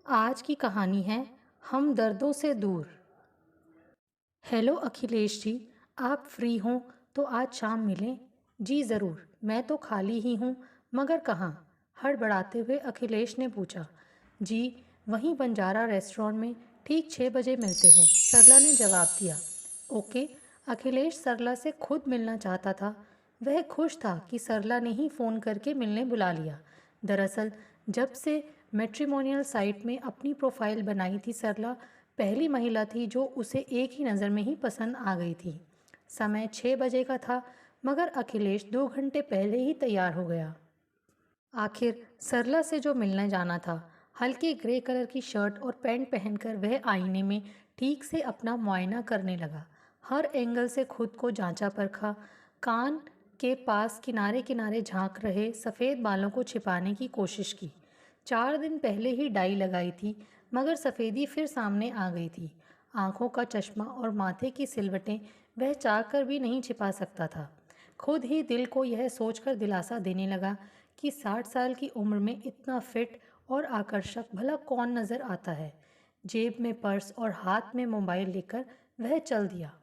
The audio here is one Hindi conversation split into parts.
आज की कहानी है हम दर्दों से दूर। हेलो अखिलेश जी, आप फ्री हों तो आज शाम मिलें। जी ज़रूर, मैं तो खाली ही हूँ, मगर कहाँ? हड़बड़ाते हुए अखिलेश ने पूछा। जी, वहीं बंजारा रेस्टोरेंट में ठीक 6 बजे मिलते हैं, सरला ने जवाब दिया। ओके। अखिलेश सरला से खुद मिलना चाहता था। वह खुश था कि सरला ने ही फ़ोन करके मिलने बुला लिया। दरअसल जब से मैट्रिमोनियल साइट में अपनी प्रोफाइल बनाई थी, सरला पहली महिला थी जो उसे एक ही नज़र में ही पसंद आ गई थी। समय 6 बजे का था, मगर अखिलेश 2 घंटे पहले ही तैयार हो गया। आखिर सरला से जो मिलने जाना था, हल्के ग्रे कलर की शर्ट और पैंट पहनकर वह आईने में ठीक से अपना मुआयना करने लगा। हर एंगल से खुद को जांचा परखा। कान के पास किनारे किनारे झांक रहे सफ़ेद बालों को छिपाने की कोशिश की। 4 दिन पहले ही डाई लगाई थी, मगर सफ़ेदी फिर सामने आ गई थी। आंखों का चश्मा और माथे की सिलवटें वह चाह कर भी नहीं छिपा सकता था। खुद ही दिल को यह सोचकर दिलासा देने लगा कि 60 साल की उम्र में इतना फिट और आकर्षक भला कौन नज़र आता है। जेब में पर्स और हाथ में मोबाइल लेकर वह चल दिया।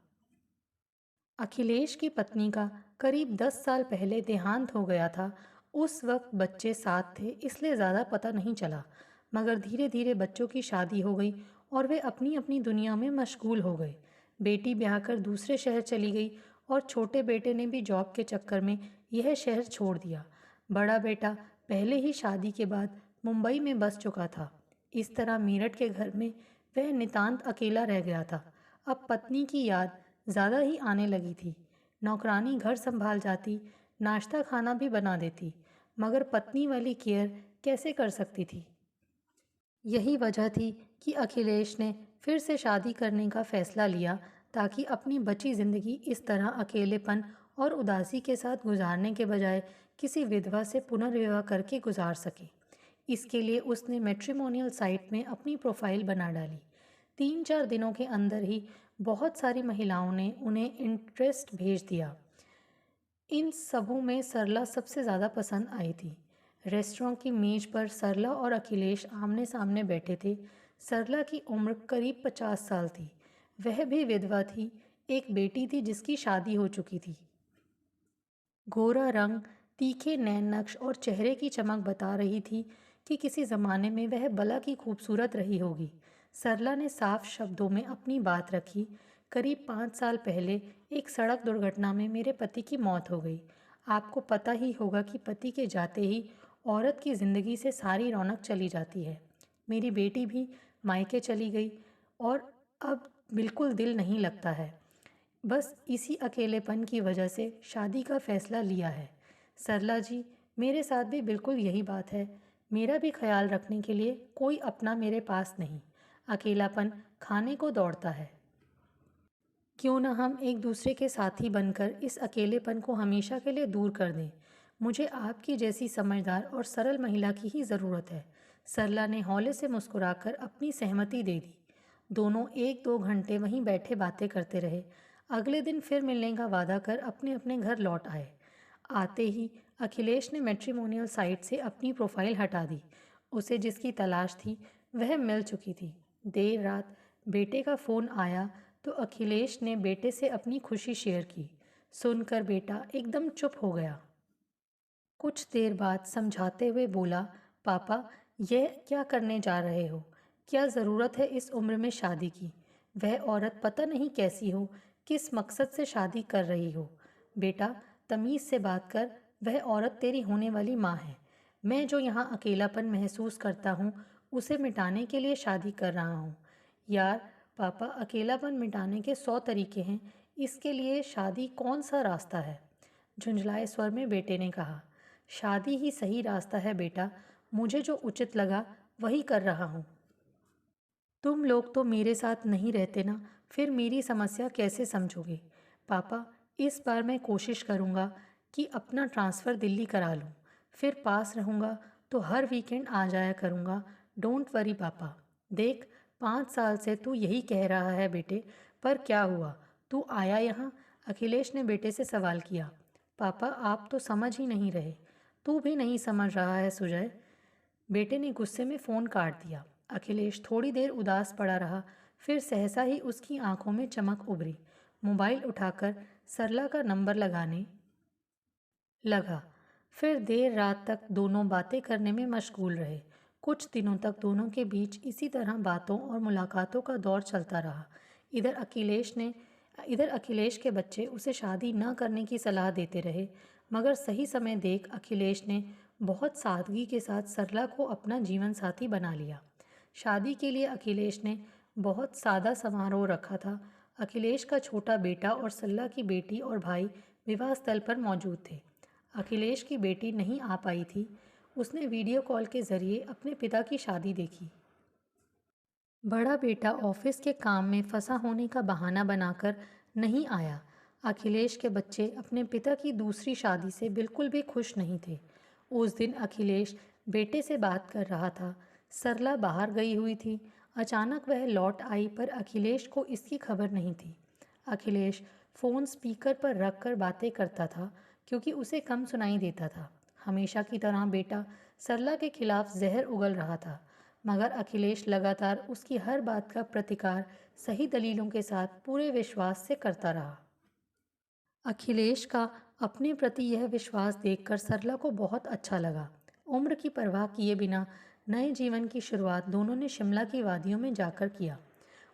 अखिलेश की पत्नी का करीब 10 साल पहले देहांत हो गया था। उस वक्त बच्चे साथ थे, इसलिए ज़्यादा पता नहीं चला, मगर धीरे धीरे बच्चों की शादी हो गई और वे अपनी अपनी दुनिया में मशगूल हो गए। बेटी ब्याह कर दूसरे शहर चली गई और छोटे बेटे ने भी जॉब के चक्कर में यह शहर छोड़ दिया। बड़ा बेटा पहले ही शादी के बाद मुंबई में बस चुका था। इस तरह मेरठ के घर में वह नितांत अकेला रह गया था। अब पत्नी की याद ज़्यादा ही आने लगी थी। नौकरानी घर संभाल जाती, नाश्ता खाना भी बना देती, मगर पत्नी वाली केयर कैसे कर सकती थी। यही वजह थी कि अखिलेश ने फिर से शादी करने का फैसला लिया, ताकि अपनी बची ज़िंदगी इस तरह अकेलेपन और उदासी के साथ गुजारने के बजाय किसी विधवा से पुनर्विवाह करके गुजार सके। इसके लिए उसने मैट्रिमोनियल साइट में अपनी प्रोफाइल बना डाली। 3-4 दिनों के अंदर ही बहुत सारी महिलाओं ने उन्हें इंटरेस्ट भेज दिया। इन सबों में सरला सबसे ज़्यादा पसंद आई थी। रेस्टोरेंट की मेज पर सरला और अखिलेश आमने सामने बैठे थे। सरला की उम्र करीब 50 साल थी। वह भी विधवा थी। एक बेटी थी जिसकी शादी हो चुकी थी। गोरा रंग, तीखे नैन नक्श और चेहरे की चमक बता रही थी कि किसी ज़माने में वह भला की खूबसूरत रही होगी। सरला ने साफ शब्दों में अपनी बात रखी। करीब 5 साल पहले एक सड़क दुर्घटना में मेरे पति की मौत हो गई। आपको पता ही होगा कि पति के जाते ही औरत की ज़िंदगी से सारी रौनक चली जाती है। मेरी बेटी भी मायके चली गई और अब बिल्कुल दिल नहीं लगता है। बस इसी अकेलेपन की वजह से शादी का फैसला लिया है। सरला जी, मेरे साथ भी बिल्कुल यही बात है। मेरा भी ख्याल रखने के लिए कोई अपना मेरे पास नहीं। अकेलापन खाने को दौड़ता है। क्यों ना हम एक दूसरे के साथी बनकर इस अकेलेपन को हमेशा के लिए दूर कर दें। मुझे आपकी जैसी समझदार और सरल महिला की ही ज़रूरत है। सरला ने हौले से मुस्कुराकर अपनी सहमति दे दी। दोनों 1-2 घंटे वहीं बैठे बातें करते रहे। अगले दिन फिर मिलने का वादा कर अपने अपने घर लौट आए। आते ही अखिलेश ने मैट्रिमोनियल साइट से अपनी प्रोफाइल हटा दी। उसे जिसकी तलाश थी वह मिल चुकी थी। देर रात बेटे का फ़ोन आया तो अखिलेश ने बेटे से अपनी खुशी शेयर की। सुनकर बेटा एकदम चुप हो गया। कुछ देर बाद समझाते हुए बोला, पापा, यह क्या करने जा रहे हो? क्या ज़रूरत है इस उम्र में शादी की? वह औरत पता नहीं कैसी हो, किस मकसद से शादी कर रही हो। बेटा, तमीज़ से बात कर। वह औरत तेरी होने वाली माँ है। मैं जो यहाँ अकेलापन महसूस करता हूँ, उसे मिटाने के लिए शादी कर रहा हूँ। यार पापा, अकेलापन मिटाने के 100 तरीके हैं। इसके लिए शादी कौन सा रास्ता है? झुंझलाए स्वर में बेटे ने कहा। शादी ही सही रास्ता है बेटा। मुझे जो उचित लगा वही कर रहा हूँ। तुम लोग तो मेरे साथ नहीं रहते ना, फिर मेरी समस्या कैसे समझोगे? पापा, इस बार मैं कोशिश करूँगा कि अपना ट्रांसफ़र दिल्ली करा लूँ। फिर पास रहूँगा तो हर वीकेंड आ जाया करूँगा। डोंट वरी पापा। देख, 5 साल से तू यही कह रहा है बेटे, पर क्या हुआ? तू आया यहाँ? अखिलेश ने बेटे से सवाल किया। पापा, आप तो समझ ही नहीं रहे। तू भी नहीं समझ रहा है सुजय। बेटे ने गुस्से में फ़ोन काट दिया। अखिलेश थोड़ी देर उदास पड़ा रहा, फिर सहसा ही उसकी आंखों में चमक उभरी। मोबाइल उठाकर सरला का नंबर लगाने लगा। फिर देर रात तक दोनों बातें करने में मशगूल रहे। कुछ दिनों तक दोनों के बीच इसी तरह बातों और मुलाकातों का दौर चलता रहा। इधर अखिलेश के बच्चे उसे शादी न करने की सलाह देते रहे, मगर सही समय देख अखिलेश ने बहुत सादगी के साथ सरला को अपना जीवन साथी बना लिया। शादी के लिए अखिलेश ने बहुत सादा समारोह रखा था। अखिलेश का छोटा बेटा और सरला की बेटी और भाई विवाह स्थल पर मौजूद थे। अखिलेश की बेटी नहीं आ पाई थी। उसने वीडियो कॉल के ज़रिए अपने पिता की शादी देखी। बड़ा बेटा ऑफिस के काम में फंसा होने का बहाना बनाकर नहीं आया। अखिलेश के बच्चे अपने पिता की दूसरी शादी से बिल्कुल भी खुश नहीं थे। उस दिन अखिलेश बेटे से बात कर रहा था। सरला बाहर गई हुई थी। अचानक वह लौट आई, पर अखिलेश को इसकी खबर नहीं थी। अखिलेश फ़ोन स्पीकर पर रख कर बातें करता था, क्योंकि उसे कम सुनाई देता था। हमेशा की तरह बेटा सरला के खिलाफ जहर उगल रहा था, मगर अखिलेश लगातार उसकी हर बात का प्रतिकार सही दलीलों के साथ पूरे विश्वास से करता रहा। अखिलेश का अपने प्रति यह विश्वास देखकर सरला को बहुत अच्छा लगा। उम्र की परवाह किए बिना नए जीवन की शुरुआत दोनों ने शिमला की वादियों में जाकर किया।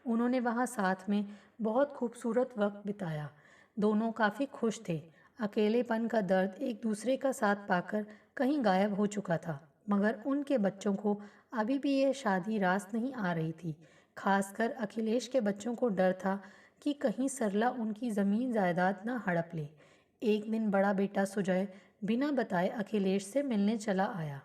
उन्होंने वहाँ साथ में बहुत खूबसूरत वक्त बिताया। दोनों काफ़ी खुश थे। अकेलेपन का दर्द एक दूसरे का साथ पाकर कहीं गायब हो चुका था, मगर उनके बच्चों को अभी भी यह शादी रास नहीं आ रही थी। खासकर अखिलेश के बच्चों को डर था कि कहीं सरला उनकी ज़मीन जायदाद न हड़प ले। एक दिन बड़ा बेटा सुजय बिना बताए अखिलेश से मिलने चला आया।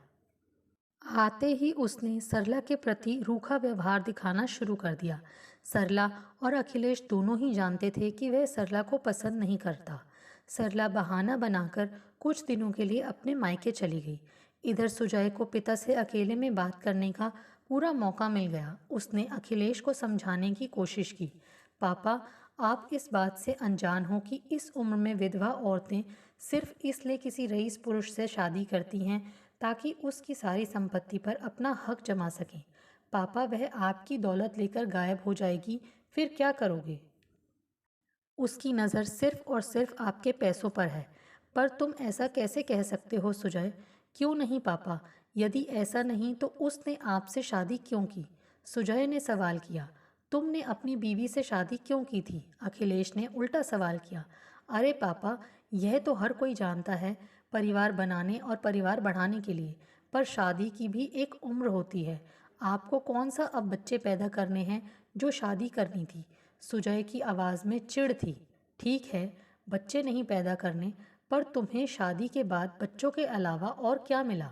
आते ही उसने सरला के प्रति रूखा व्यवहार दिखाना शुरू कर दिया। सरला और अखिलेश दोनों ही जानते थे कि वह सरला को पसंद नहीं करता। सरला बहाना बनाकर कुछ दिनों के लिए अपने मायके चली गई। इधर सुजय को पिता से अकेले में बात करने का पूरा मौका मिल गया। उसने अखिलेश को समझाने की कोशिश की। पापा, आप इस बात से अनजान हो कि इस उम्र में विधवा औरतें सिर्फ इसलिए किसी रईस पुरुष से शादी करती हैं ताकि उसकी सारी संपत्ति पर अपना हक जमा सकें। पापा, वह आपकी दौलत लेकर गायब हो जाएगी, फिर क्या करोगे? उसकी नज़र सिर्फ और सिर्फ आपके पैसों पर है। पर तुम ऐसा कैसे कह सकते हो सुजय? क्यों नहीं पापा, यदि ऐसा नहीं तो उसने आपसे शादी क्यों की? सुजय ने सवाल किया। तुमने अपनी बीवी से शादी क्यों की थी? अखिलेश ने उल्टा सवाल किया। अरे पापा, यह तो हर कोई जानता है, परिवार बनाने और परिवार बढ़ाने के लिए। पर शादी की भी एक उम्र होती है। आपको कौन सा अब बच्चे पैदा करने हैं जो शादी करनी थी? सुजय की आवाज़ में चिढ़ थी। ठीक है, बच्चे नहीं पैदा करने, पर तुम्हें शादी के बाद बच्चों के अलावा और क्या मिला?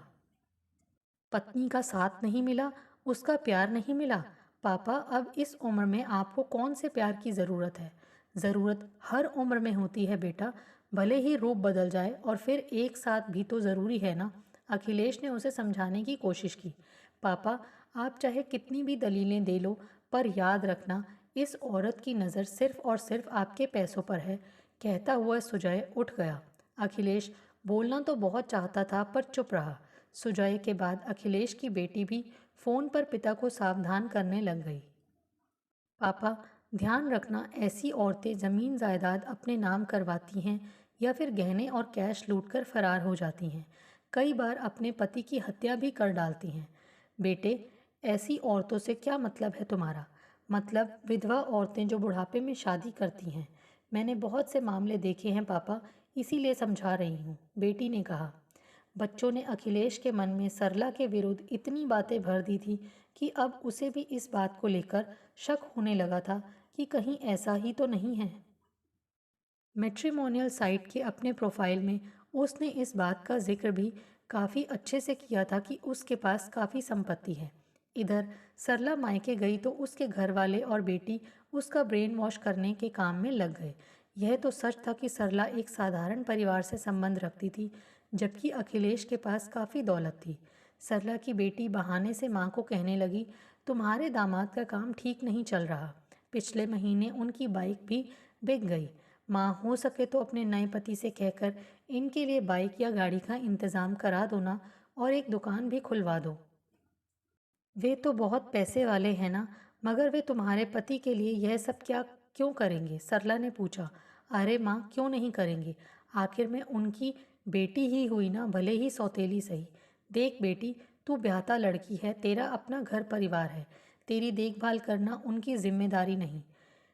पत्नी का साथ नहीं मिला, उसका प्यार नहीं मिला। पापा, अब इस उम्र में आपको कौन से प्यार की ज़रूरत है? ज़रूरत हर उम्र में होती है बेटा, भले ही रूप बदल जाए, और फिर एक साथ भी तो ज़रूरी है ना। अखिलेश ने उसे समझाने की कोशिश की। पापा, आप चाहे कितनी भी दलीलें दे लो, पर याद रखना, इस औरत की नज़र सिर्फ और सिर्फ आपके पैसों पर है। कहता हुआ सुजय उठ गया। अखिलेश बोलना तो बहुत चाहता था, पर चुप रहा। सुजय के बाद अखिलेश की बेटी भी फ़ोन पर पिता को सावधान करने लग गई। पापा, ध्यान रखना, ऐसी औरतें ज़मीन जायदाद अपने नाम करवाती हैं या फिर गहने और कैश लूटकर फरार हो जाती हैं। कई बार अपने पति की हत्या भी कर डालती हैं। बेटे, ऐसी औरतों से क्या मतलब है तुम्हारा? मतलब विधवा औरतें जो बुढ़ापे में शादी करती हैं। मैंने बहुत से मामले देखे हैं पापा, इसीलिए समझा रही हूँ, बेटी ने कहा। बच्चों ने अखिलेश के मन में सरला के विरुद्ध इतनी बातें भर दी थी कि अब उसे भी इस बात को लेकर शक होने लगा था कि कहीं ऐसा ही तो नहीं है। मैट्रिमोनियल साइट के अपने प्रोफाइल में उसने इस बात का जिक्र भी काफ़ी अच्छे से किया था कि उसके पास काफ़ी संपत्ति है। इधर सरला मायके गई तो उसके घर वाले और बेटी उसका ब्रेन वॉश करने के काम में लग गए। यह तो सच था कि सरला एक साधारण परिवार से संबंध रखती थी, जबकि अखिलेश के पास काफ़ी दौलत थी। सरला की बेटी बहाने से माँ को कहने लगी, तुम्हारे दामाद का काम ठीक नहीं चल रहा। पिछले महीने उनकी बाइक भी बिक गई। माँ, हो सके तो अपने नए पति से कहकर इनके लिए बाइक या गाड़ी का इंतज़ाम करा दो ना, और एक दुकान भी खुलवा दो। वे तो बहुत पैसे वाले हैं ना, मगर वे तुम्हारे पति के लिए यह सब क्या क्यों करेंगे? सरला ने पूछा। अरे माँ, क्यों नहीं करेंगे? आखिर मैं उनकी बेटी ही हुई ना, भले ही सौतेली सही। देख बेटी, तू ब्याहता लड़की है, तेरा अपना घर परिवार है, तेरी देखभाल करना उनकी जिम्मेदारी नहीं।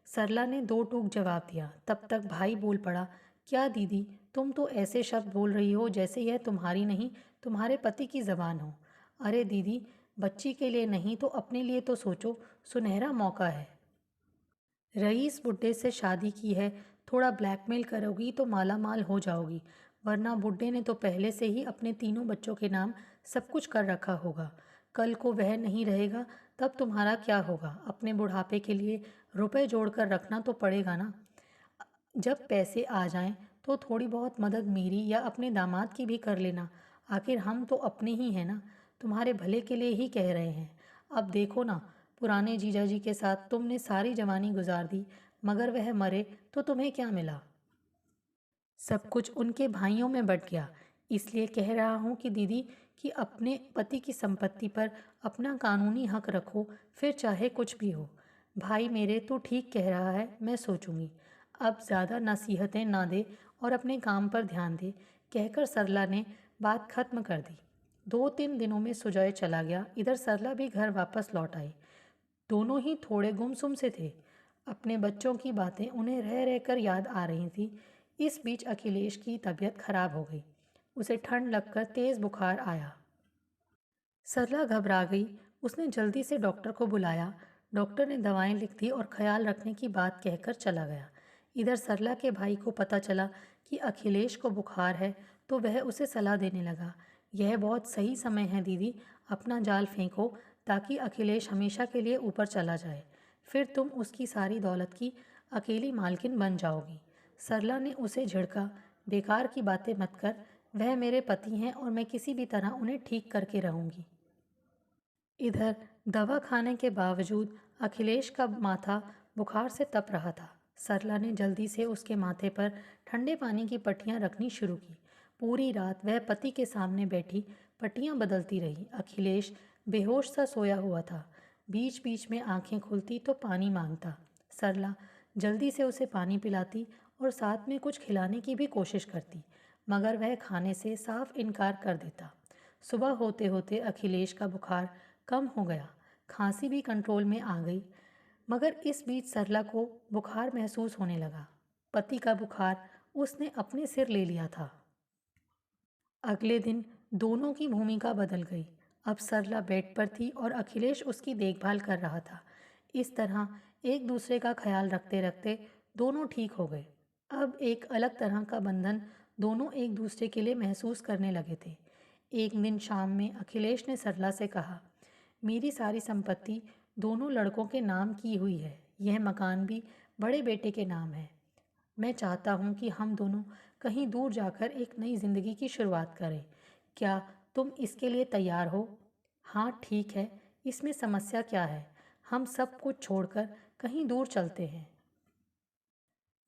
सरला ने दो टूक जवाब दिया। तब तक भाई बोल पड़ा। क्या दीदी, तुम तो ऐसे शब्द बोल रही हो जैसे यह तुम्हारी नहीं, तुम्हारे पति की ज़बान हो। अरे दीदी, बच्ची के लिए नहीं तो अपने लिए तो सोचो, सुनहरा मौका है। रईस बुड्ढे से शादी की है, थोड़ा ब्लैकमेल करोगी तो माला माल हो जाओगी, वरना बुड्ढे ने तो पहले से ही अपने तीनों बच्चों के नाम सब कुछ कर रखा होगा। कल को वह नहीं रहेगा तब तुम्हारा क्या होगा? अपने बुढ़ापे के लिए रुपए जोड़ कर रखना तो पड़ेगा ना। जब पैसे आ जाएं तो थोड़ी बहुत मदद मेरी या अपने दामाद की भी कर लेना। आखिर हम तो अपने ही हैं ना, तुम्हारे भले के लिए ही कह रहे हैं। अब देखो ना, पुराने जीजा जी के साथ तुमने सारी जवानी गुजार दी, मगर वह मरे तो तुम्हें क्या मिला? सब कुछ उनके भाइयों में बँट गया। इसलिए कह रहा हूँ कि दीदी, कि अपने पति की संपत्ति पर अपना कानूनी हक रखो, फिर चाहे कुछ भी हो। भाई मेरे, तू ठीक कह रहा है, मैं सोचूंगी। अब ज़्यादा नसीहतें ना दे और अपने काम पर ध्यान दे, कहकर सरला ने बात खत्म कर दी। 2-3 दिनों में सुजय चला गया। इधर सरला भी घर वापस लौट आई। दोनों ही थोड़े गुमसुम से थे। अपने बच्चों की बातें उन्हें रह रहकर याद आ रही थी। इस बीच अखिलेश की तबीयत खराब हो गई। उसे ठंड लगकर तेज बुखार आया। सरला घबरा गई। उसने जल्दी से डॉक्टर को बुलाया। डॉक्टर ने दवाएं लिख दी और ख्याल रखने की बात कहकर चला गया। इधर सरला के भाई को पता चला कि अखिलेश को बुखार है, तो वह उसे सलाह देने लगा। यह बहुत सही समय है दीदी, अपना जाल फेंको ताकि अखिलेश हमेशा के लिए ऊपर चला जाए। फिर तुम उसकी सारी दौलत की अकेली मालकिन बन जाओगी। सरला ने उसे झिड़का। बेकार की बातें मत कर, वह मेरे पति हैं और मैं किसी भी तरह उन्हें ठीक करके रहूंगी। इधर दवा खाने के बावजूद अखिलेश का माथा बुखार से तप रहा था। सरला ने जल्दी से उसके माथे पर ठंडे पानी की पट्टियां रखनी शुरू की। पूरी रात वह पति के सामने बैठी पट्टियां बदलती रही। अखिलेश बेहोश सा सोया हुआ था। बीच बीच में आंखें खुलती तो पानी मांगता। सरला जल्दी से उसे पानी पिलाती और साथ में कुछ खिलाने की भी कोशिश करती, मगर वह खाने से साफ इनकार कर देता। सुबह होते होते अखिलेश का बुखार कम हो गया। खांसी भी कंट्रोल में आ गई, मगर इस बीच सरला को बुखार महसूस होने लगा। पति का बुखार उसने अपने सिर ले लिया था। अगले दिन दोनों की भूमिका बदल गई। अब सरला बेड पर थी और अखिलेश उसकी देखभाल कर रहा था। इस तरह एक दूसरे का ख्याल रखते रखते दोनों ठीक हो गए। अब एक अलग तरह का बंधन दोनों एक दूसरे के लिए महसूस करने लगे थे। एक दिन शाम में अखिलेश ने सरला से कहा, मेरी सारी संपत्ति दोनों लड़कों के नाम की हुई है। यह मकान भी बड़े बेटे के नाम है। मैं चाहता हूँ कि हम दोनों कहीं दूर जाकर एक नई जिंदगी की शुरुआत करें। क्या तुम इसके लिए तैयार हो? हाँ ठीक है, इसमें समस्या क्या है? हम सब कुछ छोड़कर कहीं दूर चलते हैं।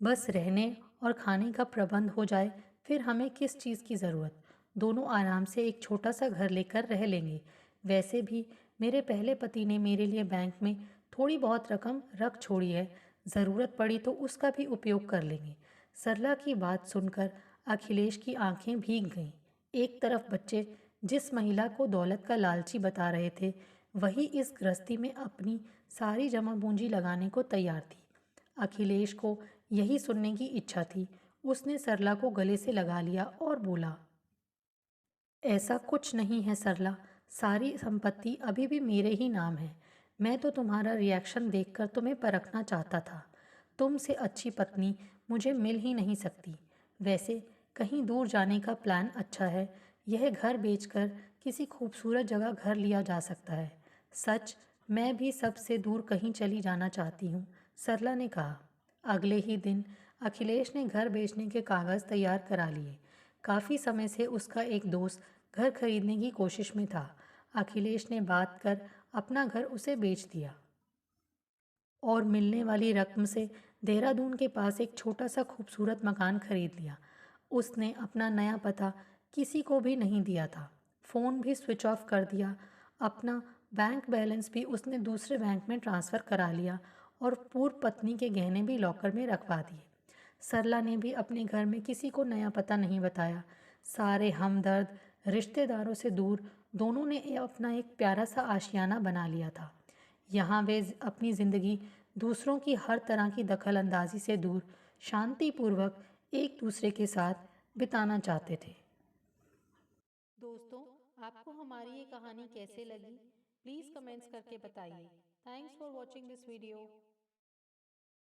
बस रहने और खाने का प्रबंध हो जाए, फिर हमें किस चीज़ की ज़रूरत। दोनों आराम से एक छोटा सा घर लेकर रह लेंगे। वैसे भी मेरे पहले पति ने मेरे लिए बैंक में थोड़ी बहुत रकम रख छोड़ी है, ज़रूरत पड़ी तो उसका भी उपयोग कर लेंगे। सरला की बात सुनकर अखिलेश की आंखें भीग गईं। एक तरफ बच्चे जिस महिला को दौलत का लालची बता रहे थे, वही इस गृहस्थी में अपनी सारी जमा पूंजी लगाने को तैयार थी। अखिलेश को यही सुनने की इच्छा थी। उसने सरला को गले से लगा लिया और बोला, ऐसा कुछ नहीं है सरला, सारी संपत्ति अभी भी मेरे ही नाम है। मैं तो तुम्हारा रिएक्शन देखकर तुम्हें परखना चाहता था। तुमसे अच्छी पत्नी मुझे मिल ही नहीं सकती। वैसे कहीं दूर जाने का प्लान अच्छा है। यह घर बेचकर किसी खूबसूरत जगह घर लिया जा सकता है। सच, मैं भी सबसे दूर कहीं चली जाना चाहती हूँ, सरला ने कहा। अगले ही दिन अखिलेश ने घर बेचने के कागज़ तैयार करा लिए। काफ़ी समय से उसका एक दोस्त घर खरीदने की कोशिश में था। अखिलेश ने बात कर अपना घर उसे बेच दिया और मिलने वाली रकम से देहरादून के पास एक छोटा सा खूबसूरत मकान खरीद लिया। उसने अपना नया पता किसी को भी नहीं दिया था। फ़ोन भी स्विच ऑफ कर दिया। अपना बैंक बैलेंस भी उसने दूसरे बैंक में ट्रांसफ़र करा लिया और पूर्व पत्नी के गहने भी लॉकर में रखवा दिए। सरला ने भी अपने घर में किसी को नया पता नहीं बताया। सारे हमदर्द रिश्तेदारों से दूर दोनों ने अपना एक प्यारा सा आशियाना बना लिया था। यहाँ वे अपनी ज़िंदगी दूसरों की हर तरह की दखल अंदाजी से दूर शांतिपूर्वक एक दूसरे के साथ बिताना चाहते थे। दोस्तों, आपको हमारी ये कहानी कैसे लगी? प्लीज़ कमेंट्स करके बताइए। Thanks for watching this video.